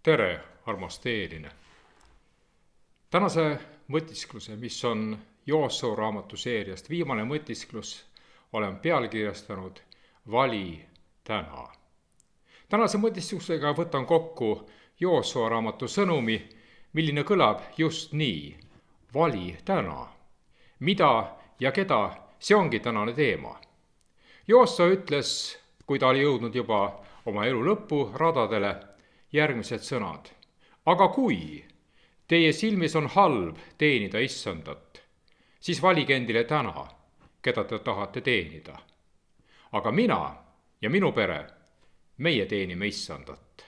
tere, armas teeline! Tänase mõtiskluse, mis on Joosua raamatu seeriast viimane mõtisklus, olen pealkirjastanud Vali täna. Tänase mõtisklusega võtan kokku Joosua raamatu sõnumi, milline kõlab just nii: vali täna. Mida ja keda, see ongi tänane teema. Joosua ütles, kui ta oli jõudnud juba oma elu lõpu radadele, järgmised sõnad: aga kui teie silmis on halb teenida issandat, siis valige endile täna, keda te tahate teenida. Aga mina ja minu pere, meie teenime issandat.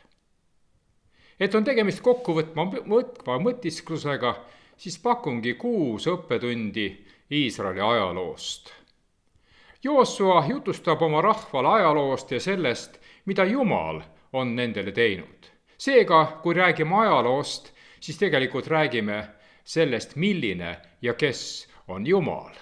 Et on tegemist kokkuvõtva mõtisklusega, siis pakungi 6 õppetundi Iisraeli ajaloost. Joosua jutustab oma rahvale ajaloost ja sellest, mida Jumal on nendele teinud. Seega, kui räägime ajaloost, siis tegelikult räägime sellest, milline ja kes on Jumal.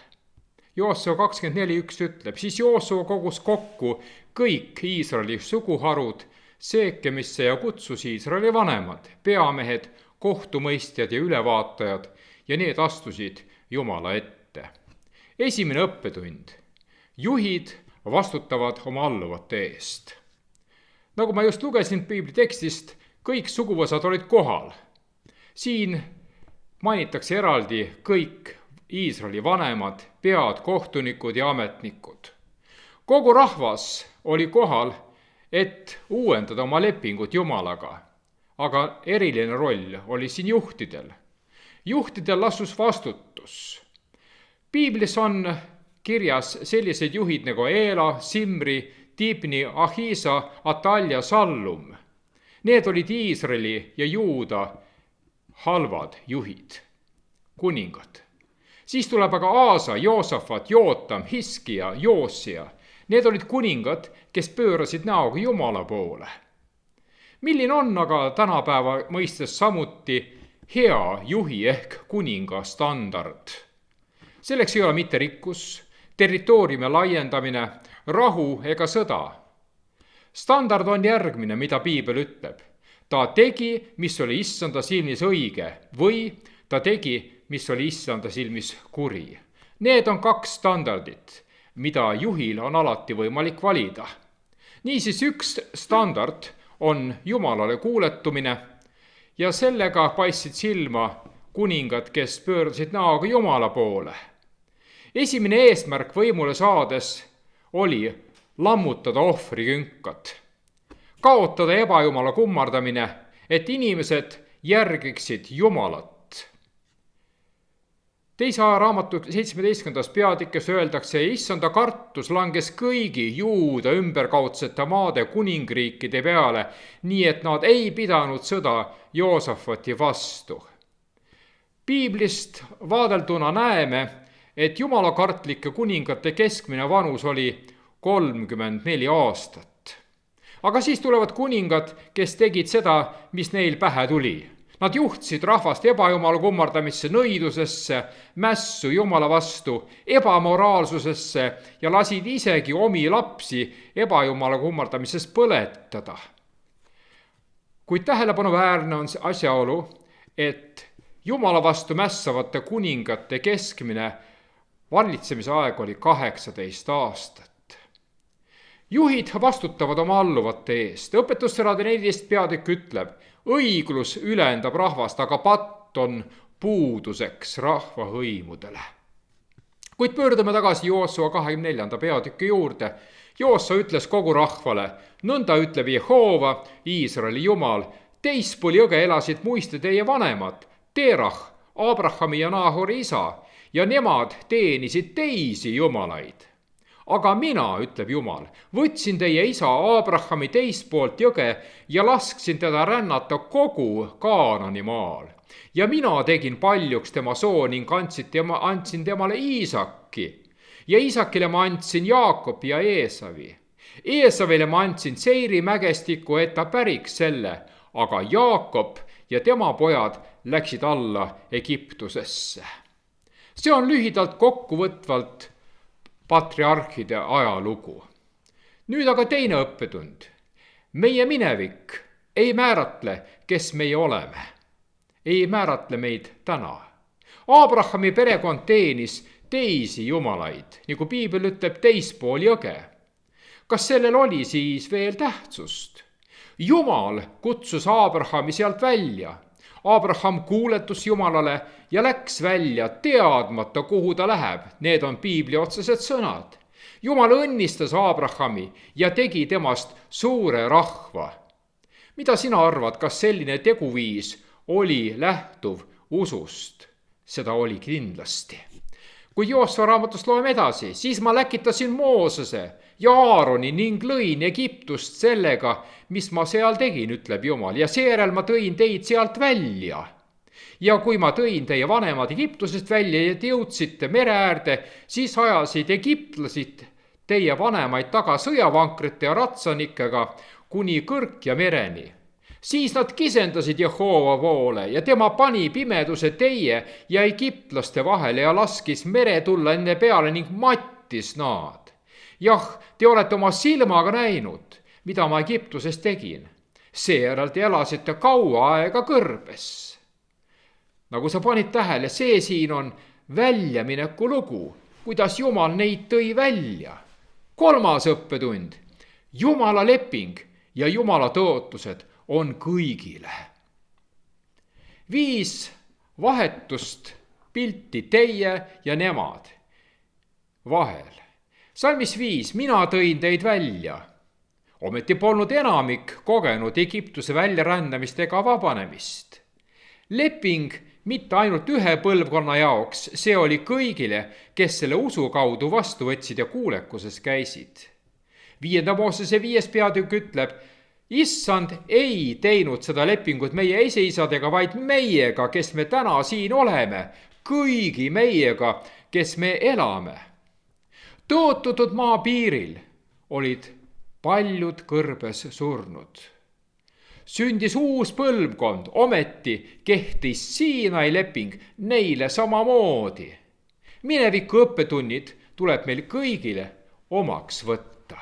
Joosua 24:1 ütleb: siis Joosua kogus kokku kõik Iisraeli suguharud Seekemisse ja kutsus Iisraeli vanemad, peamehed, kohtumõistjad ja ülevaatajad, ja need astusid Jumala ette. Esimene õppetund: juhid vastutavad oma alluvate eest. Nagu ma just lugesin piibli tekstist, kõik suguvõsad olid kohal. Siin mainitakse eraldi kõik Iisraeli vanemad, pead, kohtunikud ja ametnikud. Kogu rahvas oli kohal, et uuendada oma lepingut Jumalaga, aga eriline roll oli siin juhtidel. Juhtidel lastus vastutus. Piiblis on kirjas sellised juhid nagu Eela, Simri, Tibni, Ahisa, Atalja, Sallum. Need olid Iisraeli ja Juuda halvad juhid, kuningad. Siis tuleb aga Aasa, Joosafat, Jootam, Hiskia, Joosia. Need olid kuningad, kes pöörasid näoga Jumala poole. Milline on aga tänapäeva mõistes samuti hea juhi ehk kuninga standard? Selleks ei ole mitte rikkus, territooriumi laiendamine, rahu ega sõda. Standard on järgmine, mida piibel ütleb: ta tegi, mis oli issanda silmis õige, või ta tegi, mis oli issanda silmis kuri. Need on 2 standardit, mida juhil on alati võimalik valida. Niisiis, üks standard on Jumalale kuuletumine ja sellega paistsid silma kuningad, kes pöördusid näoga Jumala poole. Esimene eesmärk võimule saades oli lammutada ohvrikünkad, kaotada ebajumala kummardamine, et inimesed järgiksid Jumalat. Teise raamatu 17. peatükis öeldakse: issanda kartus langes kõigi Juuda ümberkaudsete maade kuningriikide peale, nii et nad ei pidanud sõda Joosafati vastu. Piiblist vaadelduna näeme, et jumalakartlike kuningate keskmine vanus oli 34 aastat. Aga siis tulevad kuningad, kes tegid seda, mis neil pähe tuli. Nad juhtisid rahvast ebajumala kummardamisse, nõidusesse, mässu Jumala vastu, ebamoraalsusesse ja lasid isegi omi lapsi ebajumala kummardamises põletada. Kuid tähelepanuväärne on asjaolu, et Jumala vastu mässavate kuningate keskmine valitsemise aeg oli 18 aastat. Juhid vastutavad oma alluvate eest. Õpetussõnade 14 peatükk ütleb: õiglus ülendab rahvast, aga patt on puuduseks rahva hõimudele. Kuid pöördume tagasi Joosua 24. peatüki juurde. Joosua ütles kogu rahvale: nõnda ütleb Jehova, Iisraeli Jumal, teispool jõge elasid muiste teie vanemad, Terah, Abrahami ja Nahori isa, ja nemad teenisid teisi jumalaid. Aga mina, ütleb Jumal, võtsin teie isa Abrahami teispoolt jõge ja lasksin teda rännata kogu Kaanani maal. Ja mina tegin paljuks tema soo ning andsin temale Iisaki. Ja Iisakile ma andsin Jaakobi ja Eesavi. Eesavile ma andsin Seiri mägestiku, et ta päriks selle, aga Jaakob ja tema pojad läksid alla Egiptusesse. See on lühidalt kokkuvõtvalt patriarhide ajalugu. Nüüd aga teine õppetund. Meie minevik ei määratle, kes meie oleme. Ei määratle meid täna. Abrahami perekond teenis teisi jumalaid, nagu piibel ütleb, teispool jõge. Kas sellel oli siis veel tähtsust? Jumal kutsus Abrahami sealt välja. Abraham kuuletus Jumalale ja läks välja teadmata, kuhu ta läheb. Need on piibli otsesed sõnad. Jumal õnnistas Abrahami ja tegi temast suure rahva. Mida sina arvad, kas selline teguviis oli lähtuv usust? Seda oli kindlasti. Kui Joosua raamatust loeme edasi, siis ma läkitasin Moosese ja Aaroni ning lõin Egiptust sellega, mis ma seal tegin, ütleb Jumal, ja seejärel ma tõin teid sealt välja. Ja kui ma tõin teie vanemad Egiptusest välja ja te jõudsite mere äärde, siis ajasid egiptlasid teie vanemaid taga sõjavankrite ja ratsanikega kuni Kõrkja mereni. Siis nad kisendasid Jehova poole ja tema pani pimeduse teie ja egiptlaste vahele ja laskis mere tulla enne peale ning mattis nad. Jah, te olete oma silmaga näinud, mida ma Egiptuses tegin. Seejärel te elasite kaua aega kõrbes. Nagu sa panid tähele, see siin on väljamineku lugu, kuidas Jumal neid tõi välja. 3. õppetund. Jumala leping ja Jumala tõotused on kõigile. 5 vahetust pilti teie ja nemad vahel. Salmis 5, mina tõin teid välja. Ometi polnud enamik kogenud Egiptuse väljarändamist ega vabanemist. Leping mitte ainult ühe põlvkonna jaoks, see oli kõigile, kes selle usu kaudu vastu võtsid ja kuulekuses käisid. 5. Moosese 5. peatükk ütleb, Issand ei teinud seda lepingut meie eseisadega, vaid meiega, kes me täna siin oleme, kõigi meiega, kes me elame. Tõotatud maa piiril olid paljud kõrbes surnud. Sündis uus põlvkond, ometi kehtis Siinai leping neile samamoodi. Mineviku õppetunnid tuleb meil kõigile omaks võtta.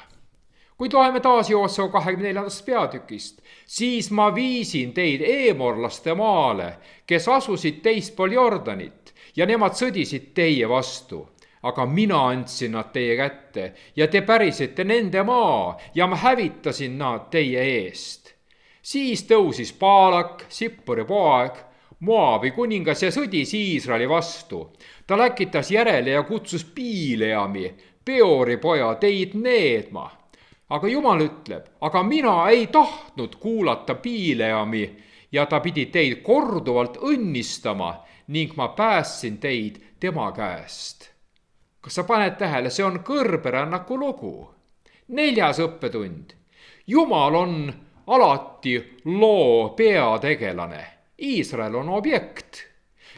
Kui loeme taas Joosua 24. peatükist, siis ma viisin teid eemorlaste maale, kes asusid teispool Jordanit ja nemad sõdisid teie vastu. Aga mina andsin nad teie kätte ja te pärisite nende maa ja ma hävitasin nad teie eest. Siis tõusis Baalak, Sippori poeg, Moabi kuningas ja sõdis Iisraeli vastu. Ta läkitas järele ja kutsus Bileami, Peori poja, teid needma. Aga Jumal ütleb, aga mina ei tahtnud kuulata Bileami ja ta pidi teid korduvalt õnnistama ning ma päästsin teid tema käest. Kas sa paned tähele, see on kõrberännaku lugu. 4. õppetund. Jumal on alati loo peategelane. Iisrael on objekt.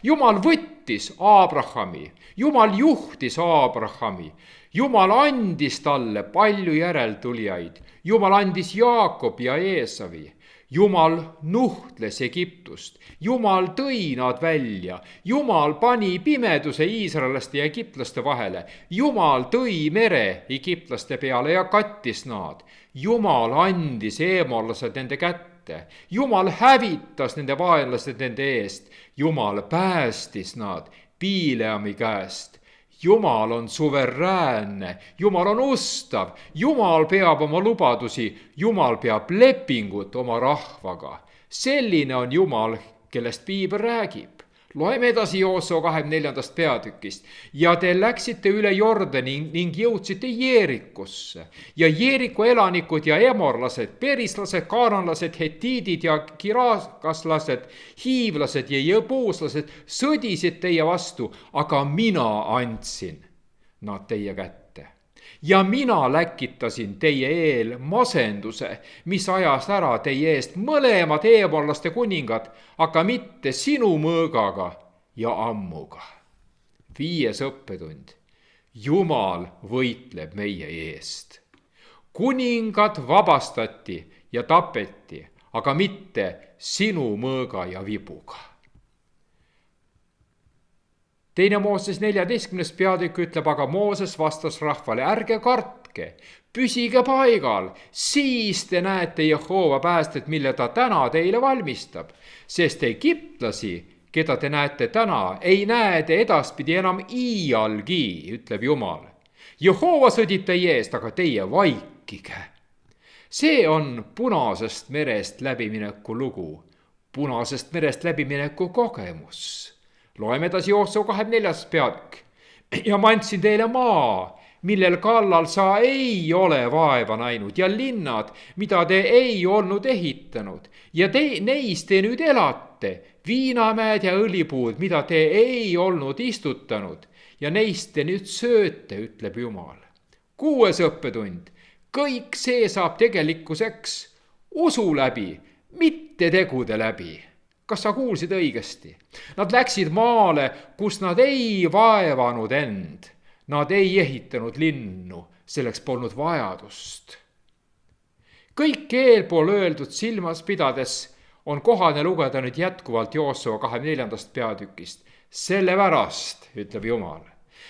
Jumal võttis Abrahami, Jumal juhtis Abrahami, Jumal andis talle palju järeltulijaid, Jumal andis Jaakob ja Eesavi, Jumal nuhtles Egiptust, Jumal tõi nad välja, Jumal pani pimeduse iisraelaste ja egiptlaste vahele, Jumal tõi mere egiptlaste peale ja kattis nad, Jumal andis eemorlased nende kätte, Jumal hävitas nende vaenlased nende eest, Jumal päästis nad Bileami käest. Jumal on suveräänne, Jumal on ustav, Jumal peab oma lubadusi, Jumal peab lepingut oma rahvaga. Selline on Jumal, kellest piibel räägib. Loeme edasi Joosua 24. peatükist. Ja te läksite üle Jordani ning jõudsite Jeerikusse. Ja Jeeriku elanikud ja emorlased, perislased, kaananlased, hetiidid ja kirakaslased, hiivlased ja jõbuuslased sõdisid teie vastu, aga mina andsin nad teie kätte. Ja mina läkitasin teie eel masenduse, mis ajas ära teie eest mõlemad eemorlaste kuningad, aga mitte sinu mõõgaga ja ammuga. 5. õppetund. Jumal võitleb meie eest. Kuningad vabastati ja tapeti, aga mitte sinu mõõga ja vibuga. 2. Mooses 14. peatükk ütleb, aga Mooses vastas rahvale, ärge kartke, püsige paigal, siis te näete Jehova päästet, mille ta täna teile valmistab, sest egiptlasi, keda te näete täna, ei näe te edaspidi enam iialgi, ütleb Jumal. Jehova sõdib teie eest, aga teie vaikige. See on Punasest merest läbimineku lugu, Punasest merest läbimineku kogemus. Loeme edasi Joosua 24. peatükk. Ja ma andsin teile maa, millel kallal sa ei ole vaeva näinud, ja linnad, mida te ei olnud ehitanud, ja neis te nüüd elate, viinamäed ja õlipuud, mida te ei olnud istutanud, ja neist te nüüd sööte, ütleb Jumal. 6. õppetund. Kõik see saab tegelikkuseks usu läbi, mitte tegude läbi. Kas sa kuulsid õigesti? Nad läksid maale, kus nad ei vaevanud end. Nad ei ehitanud linnu, selleks polnud vajadust. Kõik eelpool öeldud silmas pidades on kohane lugeda nüüd jätkuvalt Joosua 24. peatükist. Sellepärast, ütleb Jumal.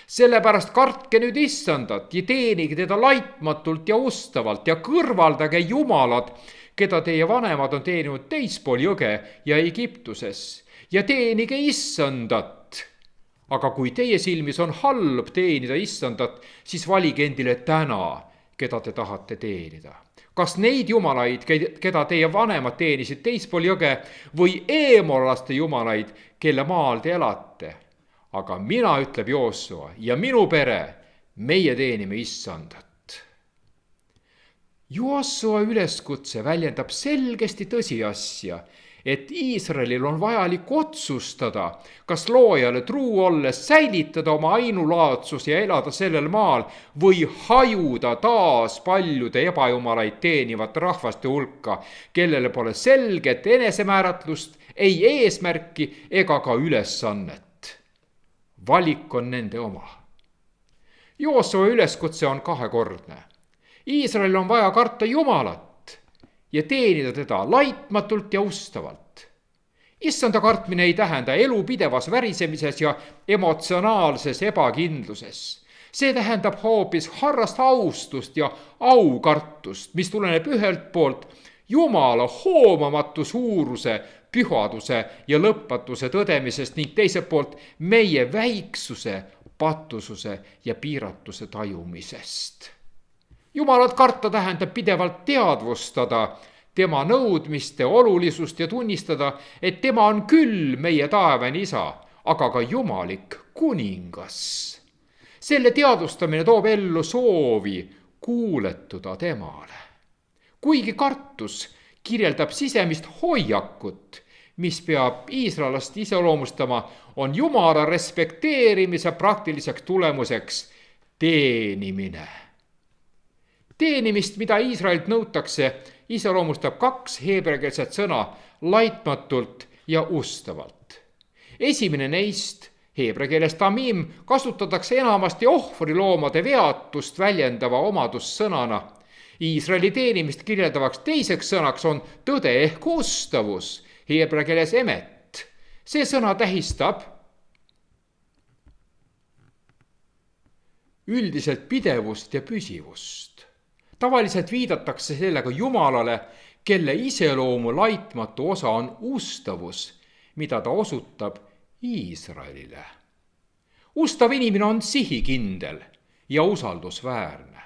Sellepärast kartke nüüd Issandat ja teenige teda laitmatult ja ustavalt ja kõrvaldage jumalad, keda teie vanemad on teeninud teispool jõge ja Egiptuses, ja teenige Issandat. Aga kui teie silmis on halb teenida Issandat, siis valige endile täna, keda te tahate teenida. Kas neid jumalaid, keda teie vanemad teenisid teispool jõge, või eemorlaste jumalaid, kelle maal te elate? Aga mina, ütleb Joosua, ja minu pere, meie teenime Issandat. Joosua üleskutse väljendab selgesti tõsiasja, et Iisraelil on vajalik otsustada, kas loojale truu olles säilitada oma ainulaadsus ja elada sellel maal või hajuda taas paljude ebajumalaid teenivat rahvaste hulka, kellele pole selget enesemääratlust, ei eesmärki ega ka ülesannet. Valik on nende oma. Joosua üleskutse on kahekordne. Iisraelil on vaja karta Jumalat ja teenida teda laitmatult ja ustavalt. Issanda kartmine ei tähenda elu pidevas värisemises ja emotsionaalses ebakindluses. See tähendab hoopis harrast austust ja aukartust, mis tuleneb ühelt poolt Jumala hoomamatu suuruse, pühaduse ja lõpmatuse tõdemisest ning teiselt poolt meie väiksuse, patususe ja piiratuse tajumisest. Jumalat karta tähendab pidevalt teadvustada tema nõudmiste olulisust ja tunnistada, et tema on küll meie taevane isa, aga ka jumalik kuningas. Selle teadvustamine toob ellu soovi kuuletuda temale. Kuigi kartus kirjeldab sisemist hoiakut, mis peab iisraelast iseloomustama, on Jumala respekteerimise praktiliseks tulemuseks teenimine. Teenimist, mida Iisraelilt nõutakse, iseloomustab 2 heebreakeelset sõna laitmatult ja ustavalt. Esimene neist, heebreakeeles tamim, kasutatakse enamasti ohvriloomade veatust väljendava omadussõnana. Iisraeli teenimist kirjeldavaks teiseks sõnaks on tõde ehk ustavus, heebreakeeles emet. See sõna tähistab üldiselt pidevust ja püsivust. Tavaliselt viidatakse sellega Jumalale, kelle iseloomu laitmatu osa on ustavus, mida ta osutab Iisraelile. Ustav inimene on sihikindel ja usaldusväärne.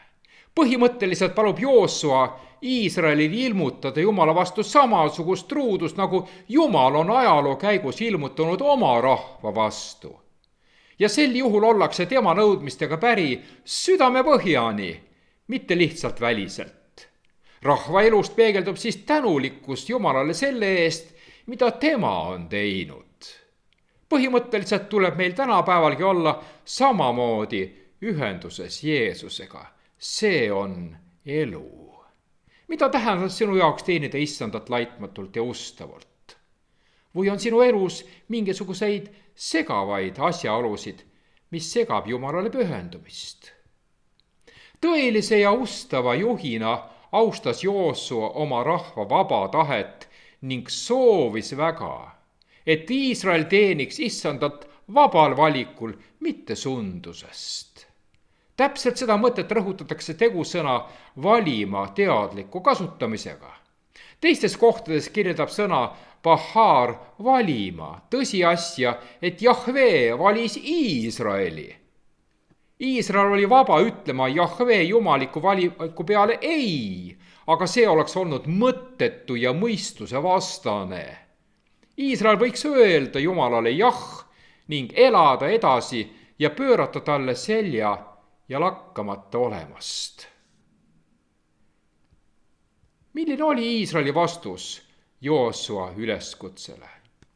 Põhimõtteliselt palub Joosua Iisraelil ilmutada Jumala vastu samasugust truudust, nagu Jumal on ajaloo käigus ilmutanud oma rahva vastu. Ja sel juhul ollakse tema nõudmistega päri südamepõhjani, mitte lihtsalt väliselt. Rahva elust peegeldub siis tänulikkus Jumalale selle eest, mida tema on teinud. Põhimõtteliselt tuleb meil tänapäevalgi olla samamoodi ühenduses Jeesusega. See on elu. Mida tähendab sinu jaoks teenida Issandat laitmatult ja ustavalt? Või on sinu elus mingisuguseid segavaid asjaolusid, mis segab Jumalale pühendumist? Tõelise ja ustava juhina austas Joosua oma rahva vaba tahet ning soovis väga, et Iisrael teeniks Issandat vabal valikul, mitte sundusest. täpselt seda mõtet rõhutatakse tegusõna valima teadliku kasutamisega. Teistes kohtades kirjeldab sõna Bahar valima tõsiasja, et Jahve valis Iisraeli. Iisrael oli vaba ütlema Jahve jumaliku valiku peale ei, aga see oleks olnud mõttetu ja mõistuse vastane. Iisrael võiks öelda Jumalale jah ning elada edasi ja pöörata talle selja ja lakkamata olemast. Milline oli Iisraeli vastus Joosua üleskutsele?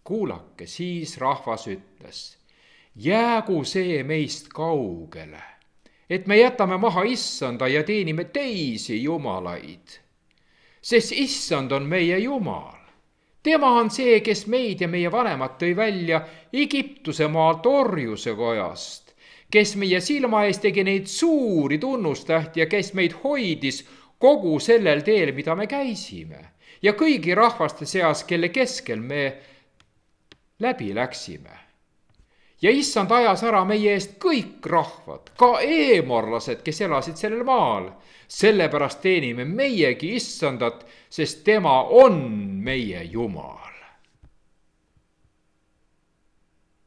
Kuulake, siis rahvas ütles: jäägu see meist kaugele, et me jätame maha Issanda ja teenime teisi jumalaid. Sest Issand on meie Jumal. Tema on see, kes meid ja meie vanemad tõi välja Egiptuse maalt orjuse kojast, kes meie silma ees tegi neid suuri tunnustähti ja kes meid hoidis kogu sellel teel, mida me käisime, ja kõigi rahvaste seas, kelle keskel me läbi läksime. Ja Issand ajas ära meie eest kõik rahvad, ka eemorlased, kes elasid sellel maal. Sellepärast teenime meiegi Issandat, sest tema on meie Jumal.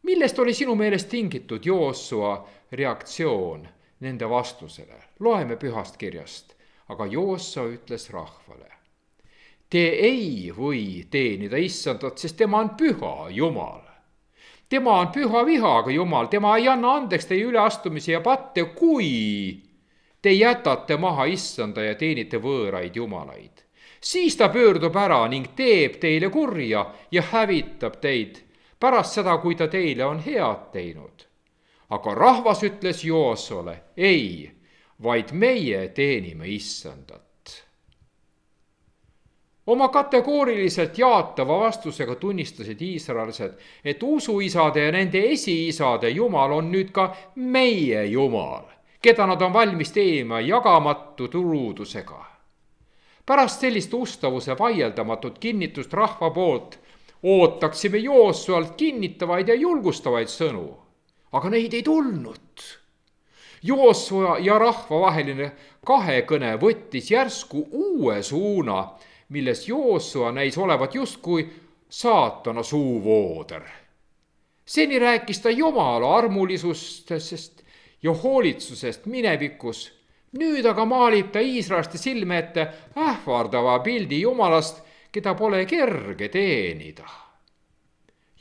Millest oli sinu meelest tingitud Joosua reaktsioon nende vastusele? Loeme pühast kirjast. Aga Joosua ütles rahvale: te ei või teenida Issandat, sest tema on püha Jumal. Tema on püha vihaga Jumal, tema ei anna andeks teie üleastumisi ja patte, kui te jätate maha Issanda ja teenite võõraid jumalaid. Siis ta pöördub ära ning teeb teile kurja ja hävitab teid pärast seda, kui ta teile on head teinud. Aga rahvas ütles Joosuale: ei, vaid meie teenime Issandat. Oma kategooriliselt jaatava vastusega tunnistasid iisraelased, et usuisade ja nende esiisade Jumal on nüüd ka meie Jumal, keda nad on valmis teenima jagamatu truudusega. Pärast sellist ustavuse vaieldamatut kinnitust rahva poolt ootaksime Joosualt kinnitavaid ja julgustavaid sõnu, aga neid ei tulnud. Joosua ja rahva vaheline kahekõne võttis järsku uue suuna, milles Joosua näis olevat justkui saatana suuvooder. Seni rääkis ta Jumala armulisusest ja hoolitsusest minevikus. Nüüd aga maalib ta iisraelaste silme ette ähvardava pildi Jumalast, keda pole kerge teenida.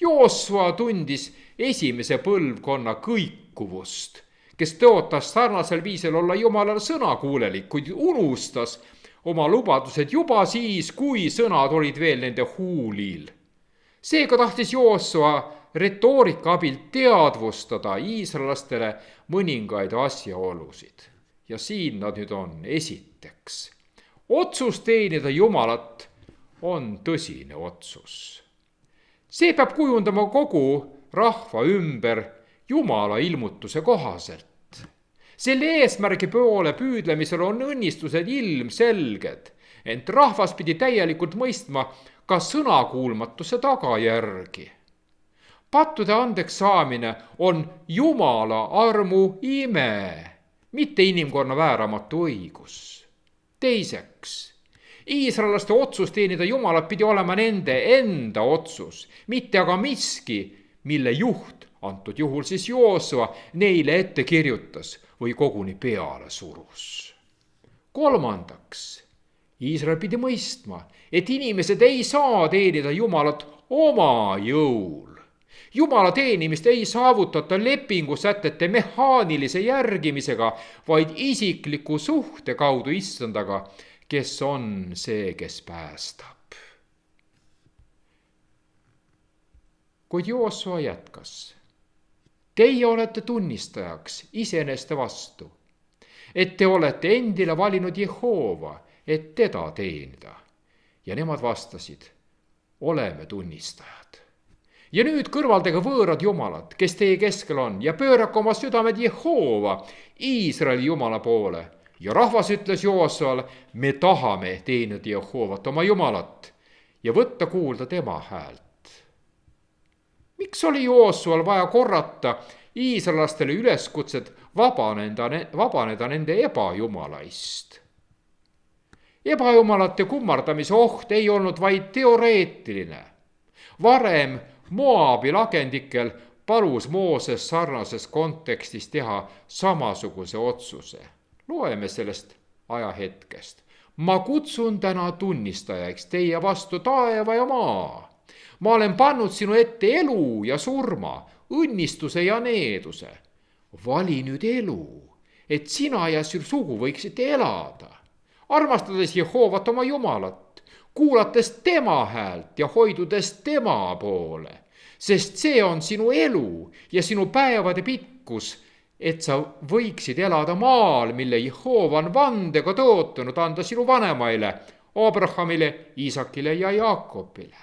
Joosua tundis esimese põlvkonna kõikuvust, kes tõotas sarnasel viisil olla Jumalale sõnakuulelik, kuid unustas oma lubadused juba siis, kui sõnad olid veel nende huulil. Seega tahtis Joosua retoorika abil teadvustada iisraelastele mõningaid asjaolusid. Ja siin nad nüüd on. Esiteks, otsus teenida Jumalat on tõsine otsus. See peab kujundama kogu rahva ümber Jumala ilmutuse kohaselt. Selle eesmärgi poole püüdlemisel on õnnistused ilmselged, ent rahvas pidi täielikult mõistma ka sõnakuulmatuse tagajärgi. Pattude andeks saamine on Jumala armu ime, mitte inimkonna vääramatu õigus. Teiseks, iisraelaste otsus teenida Jumalat pidi olema nende enda otsus, mitte aga miski, mille juht, antud juhul siis Joosua, neile ette kirjutas või koguni peale surus. Kolmandaks, Iisrael pidi mõistma, et inimesed ei saa teenida Jumalat oma jõul. Jumala teenimist ei saavutata lepingusätete mehaanilise järgimisega, vaid isikliku suhte kaudu Issandaga, kes on see, kes päästab. Kuid Joosua jätkas: teie olete tunnistajaks iseeneste vastu, et te olete endile valinud Jehova, et teda teenida. Ja nemad vastasid: oleme tunnistajad. Ja nüüd kõrvaldage võõrad jumalad, kes teie keskel on, ja pöörake oma südamed Jehova, Iisraeli Jumala poole. Ja rahvas ütles Joosuale: me tahame teenida Jehovat, oma Jumalat, ja võtta kuulda tema häält. Miks oli Joosual vaja korrata iisraellastele üleskutsed vabaneda nende ebajumalaist. Ebajumalate kummardamise oht ei olnud vaid teoreetiline. Varem Moabi lagendikel palus Mooses sarnases kontekstis teha samasuguse otsuse. Loeme sellest ajahetkest. Ma kutsun täna tunnistajaks teie vastu taeva ja maa. Ma olen pannud sinu ette elu ja surma, õnnistuse ja needuse. Vali nüüd elu, et sina ja sinu sugu võiksite elada. Armastades Jehoovat oma Jumalat, kuulates tema häält ja hoidudes tema poole, sest see on sinu elu ja sinu päevade pikkus, et sa võiksid elada maal, mille Jehova on vandega tõotanud anda sinu vanemaile, Abrahamile, Iisakile ja Jaakobile.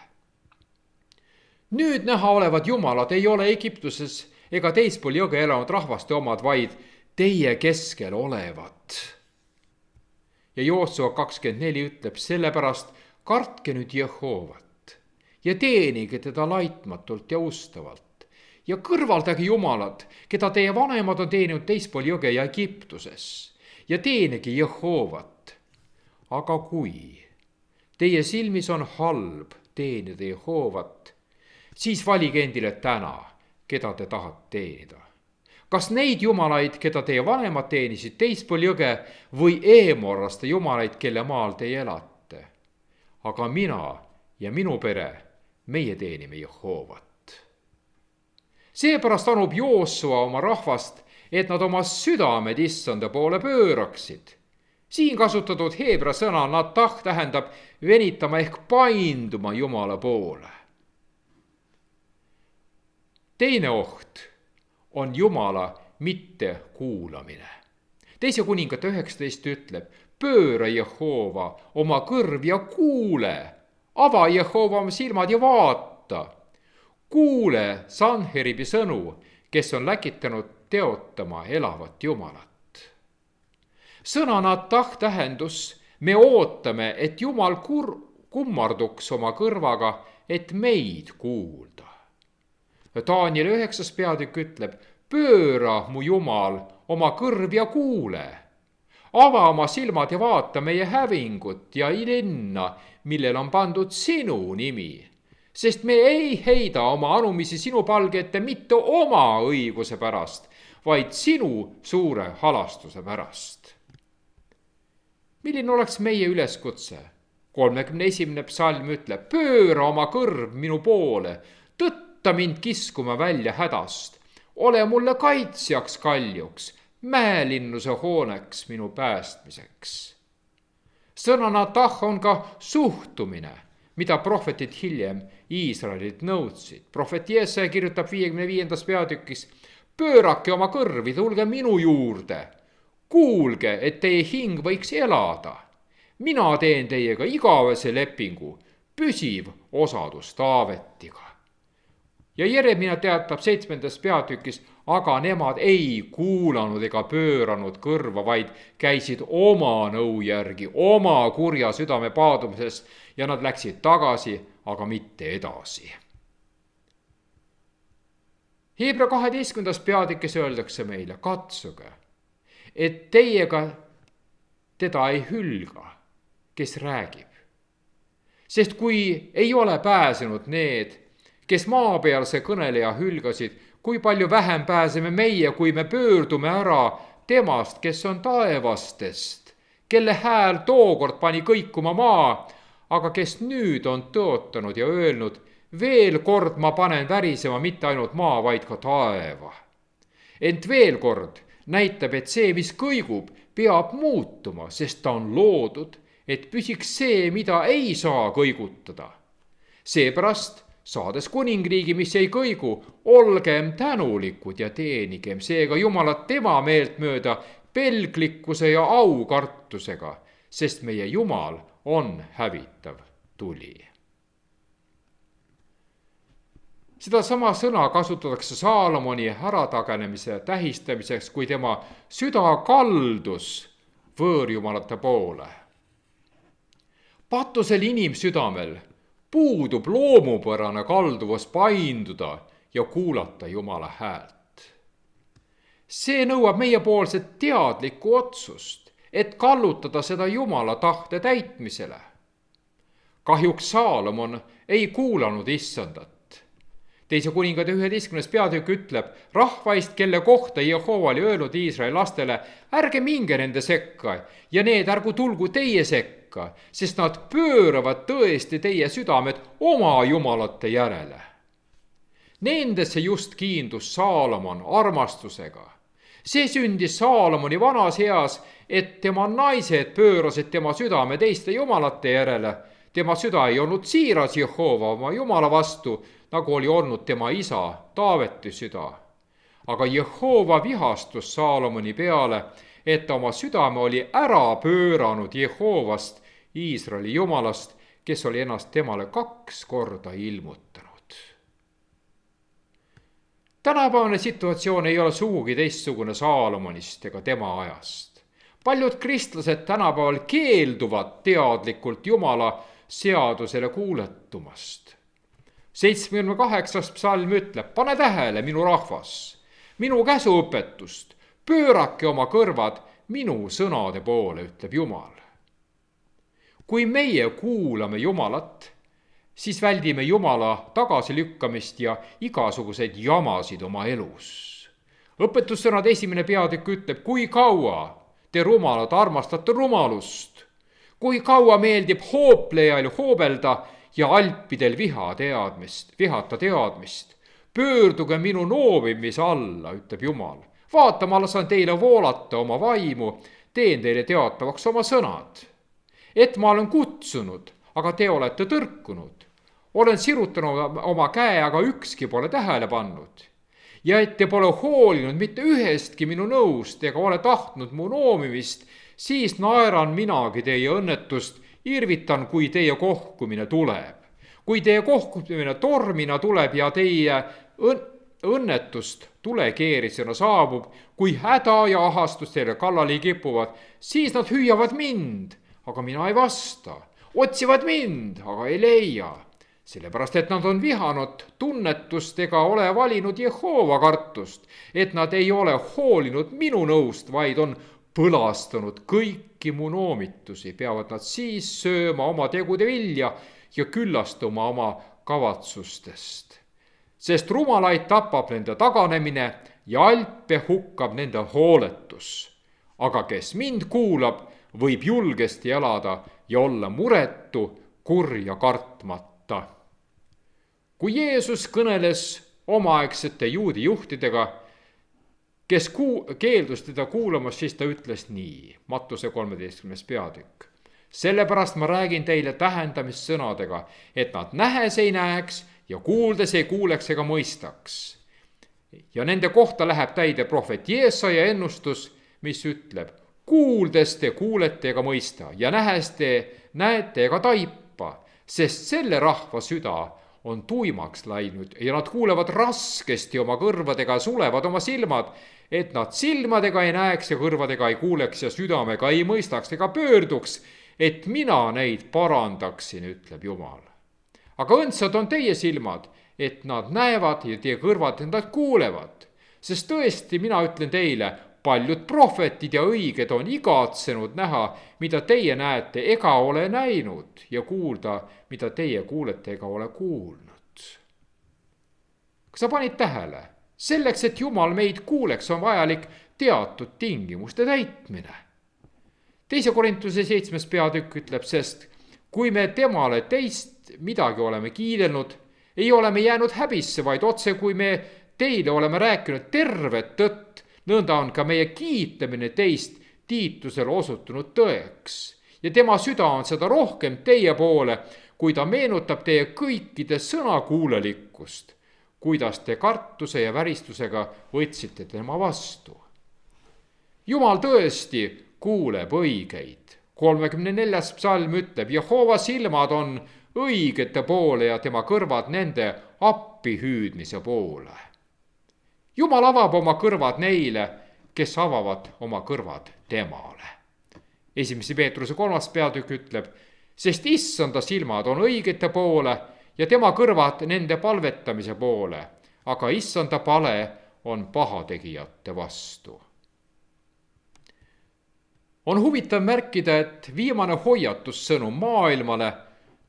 Nüüd näha olevad jumalad ei ole Egiptuses ega teispool jõge elanud rahvaste omad, vaid teie keskel olevat. Ja Joosua 24 ütleb, sellepärast kartke nüüd Jehovat ja teenige teda laitmatult ja ustavalt ja kõrvaldage jumalad, keda teie vanemad on teeninud teispool jõge ja Egiptuses ja teenige Jehovat. Aga kui teie silmis on halb teenida Jehovat, siis valige endile täna, keda te tahate teenida. Kas neid jumalaid, keda teie vanemad teenisid teispool jõge või eemorraste jumalaid, kelle maal te elate? Aga mina ja minu pere, meie teenime Jehovat. Seepärast anub Joosua oma rahvast, et nad oma südamed issanda poole pööraksid. Siin kasutatud heebra sõna natah tähendab venitama ehk painduma Jumala poole. Teine oht on Jumala mitte kuulamine. Teise kuningate 19 ütleb, pööra Jehova oma kõrv ja kuule, ava Jehova oma silmad ja vaata. Kuule Sanheribi sõnu, kes on läkitanud teotama elavat Jumalat. Sõna natah tähendus, me ootame, et Jumal kummarduks oma kõrvaga, et meid kuulda. Daniel 9. peatükk ütleb, pööra mu Jumal oma kõrv ja kuule. Ava oma silmad ja vaata meie hävingut ja linna, millel on pandud sinu nimi. Sest me ei heida oma anumisi sinu palge ette mitte oma õiguse pärast, vaid sinu suure halastuse pärast. Milline oleks meie üleskutse? 31. psalm ütleb, pööra oma kõrv minu poole, tõtta mind kiskuma välja hädast, ole mulle kaitsjaks kaljuks, mäelinnuse hooneks minu päästmiseks. Sõna natah on ka suhtumine, mida prohvetid hiljem Iisraelilt nõudsid. Prohvet Jeesaja kirjutab 55. peatükis, pöörake oma kõrvi, tulge minu juurde, kuulge, et teie hing võiks elada. Mina teen teiega igavese lepingu, püsiv osadus Taavetiga. Ja Jeremia teatab 7. peatükis, aga nemad ei kuulanud ega pööranud kõrva, vaid käisid oma nõu järgi, oma kurja südame paadumises ja nad läksid tagasi, aga mitte edasi. Heebra 12. peatükis öeldakse meile, katsuge, et teiega teda ei hülga, kes räägib. Sest kui ei ole pääsenud need, kes maapealse kõneleja hülgasid, kui palju vähem pääseme meie, kui me pöördume ära temast, kes on taevastest, kelle hääl tookord pani kõikuma maa, aga kes nüüd on tõotanud ja öelnud, veel kord ma panen värisema mitte ainult maa, vaid ka taeva. Ent veel kord näitab, et see, mis kõigub, peab muutuma, sest ta on loodud, et püsiks see, mida ei saa kõigutada. Seepärast saades kuningriigi, mis ei kõigu, olgem tänulikud ja teenigem seega Jumalat tema meelt mööda pelglikkuse ja aukartusega, sest meie Jumal on hävitav tuli. Seda sama sõna kasutatakse Saalomoni äratagenemise tähistamiseks, kui tema süda kaldus võõrjumalate poole. Patusel inimsüdamel puudub loomupärane kalduvus painduda ja kuulata Jumala häält. see nõuab meiepoolset teadlikku otsust, et kallutada seda Jumala tahte täitmisele. Kahjuks Saalomon ei kuulanud Issandat. Teise kuningade 11. peatükk ütleb, rahvaist, kelle kohta Jehova oli öelnud Iisraeli lastele, ärge minge nende sekka ja need ärgu tulgu teie sekka, sest nad pööravad tõesti teie südamed oma jumalate järele. Nendesse just kiindus Saalomon armastusega. See sündis Saalomoni vanas eas, et tema naised pöörasid tema südame teiste jumalate järele. Tema süda ei olnud siiras Jehova oma jumala vastu, nagu oli olnud tema isa Taaveti süda. Aga Jehova vihastus Saalomoni peale, et ta oma südame oli ära pööranud Jehovast, Iisraeli jumalast, kes oli ennast temale 2 korda ilmutanud. Tänapäevane situatsioon ei ole sugugi teistsugune Saalomonist ega tema ajast. Paljud kristlased tänapäeval keelduvad teadlikult Jumala seadusele kuuletumast. 78. psalm ütleb, pane tähele, minu rahvas, minu käsuõpetust, pöörake oma kõrvad minu sõnade poole, ütleb Jumal. Kui meie kuulame Jumalat, siis väldime Jumala tagasilükkamist ja igasuguseid jamasid oma elus. Õpetussõnad 1. peatükk ütleb, kui kaua te rumalad armastate rumalust, kui kaua meeldib hooplejal hoobelda ja alpidel vihata teadmist. Pöörduge minu noovimise alla, ütleb Jumal. Vaata, ma lasan teile voolata oma vaimu, teen teile teatavaks oma sõnad. Et ma olen kutsunud, aga te olete tõrkunud. Olen sirutanud oma käe, aga ükski pole tähele pannud. Ja et te pole hoolinud mitte ühestki minu nõust ega ole tahtnud mu noomimist, siis naeran minagi teie õnnetust, irvitan, kui teie kohkumine tuleb. Kui teie kohkumine tormina tuleb ja teie õnnetust tulekeerisena saabub, kui häda ja ahastus teile kallale kipuvad, siis nad hüüavad mind, aga mina ei vasta. Otsivad mind, aga ei leia. Sellepärast, et nad on vihanud tunnetust ega ole valinud Jehova kartust, et nad ei ole hoolinud minu nõust, vaid on põlastanud kõiki mu noomitusi, peavad nad siis sööma oma tegude vilja ja küllastuma oma kavatsustest. Sest rumalaid tapab nende taganemine ja alpe hukkab nende hooletus. Aga kes mind kuulab, võib julgesti elada ja olla muretu, kurja kartmata. Kui Jeesus kõneles omaaegsete juudi juhtidega, kes keeldus teda kuulamas, siis ta ütles nii, Mattuse 13. peatükk. Sellepärast ma räägin teile tähendamissõnadega, et nad nähes ei näeks ja kuuldes ei kuuleks ega mõistaks. Ja nende kohta läheb täide prohvet Jeesaja ennustus, mis ütleb, kuuldes te kuulete ega mõista ja nähes te näete ega taipa, sest selle rahva süda on tuimaks läinud ja nad kuulevad raskesti oma kõrvadega, sulevad oma silmad, et nad silmadega ei näeks ja kõrvadega ei kuuleks ja südamega ei mõistaks ega pöörduks, et mina neid parandaksin, ütleb Jumal. Aga õndsad on teie silmad, et nad näevad ja teie kõrvad nad kuulevad, sest tõesti mina ütlen teile, paljud prohvetid ja õiged on igatsenud näha, mida teie näete ega ole näinud ja kuulda, mida teie kuulete ega ole kuulnud. Kas sa panid tähele? Selleks, et Jumal meid kuuleks, on vajalik teatud tingimuste täitmine. 2. Korintuse 7. peatükk ütleb, sest kui me temale teist midagi oleme kiidelnud, ei ole me jäänud häbisse, vaid otse kui me teile oleme rääkinud tervet tõtt, nõnda on ka meie kiitlemine teist Tiitusele osutunud tõeks. Ja tema süda on seda rohkem teie poole, kui ta meenutab teie kõikide sõnakuulelikkust, kuidas te kartuse ja väristusega võtsite tema vastu. Jumal tõesti kuuleb õigeid. 34. psalm ütleb, Jehova silmad on õigete poole ja tema kõrvad nende appi hüüdmise poole. Jumal avab oma kõrvad neile, kes avavad oma kõrvad temale. 1. Peetruse 3. peatükk ütleb, sest issanda silmad on õigete poole ja tema kõrvad nende palvetamise poole, aga issanda pale on pahategijate vastu. On huvitav märkida, et viimane hoiatussõnum maailmale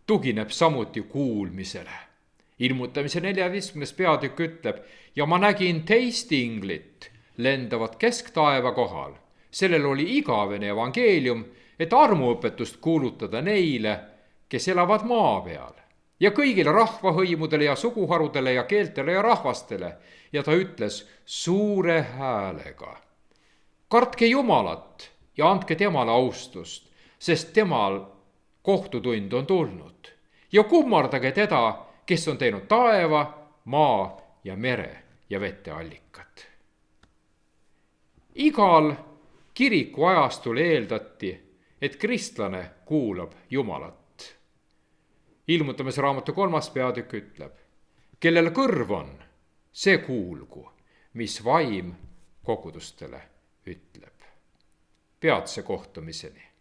tugineb samuti kuulmisele. Ilmutamise 14. peatükk ütleb: ja ma nägin teist inglit lendavat kesktaeva kohal. Sellel oli igavene evangeelium, et armuõpetust kuulutada neile, kes elavad maa peal, ja kõigile rahvahõimudele ja suguharudele ja keeltele ja rahvastele. Ja ta ütles suure häälega: kartke Jumalat ja andke temale austust, sest temal kohtutund on tulnud. Ja kummardage teda, kes on teinud taeva, maa ja mere ja veteallikad. Igal kirikuajastul eeldati, et kristlane kuulab Jumalat. Ilmutamise raamatu 3. peatükk ütleb: kellel kõrv on, see kuulgu, mis vaim kogudustele ütleb. Peatse kohtumiseni.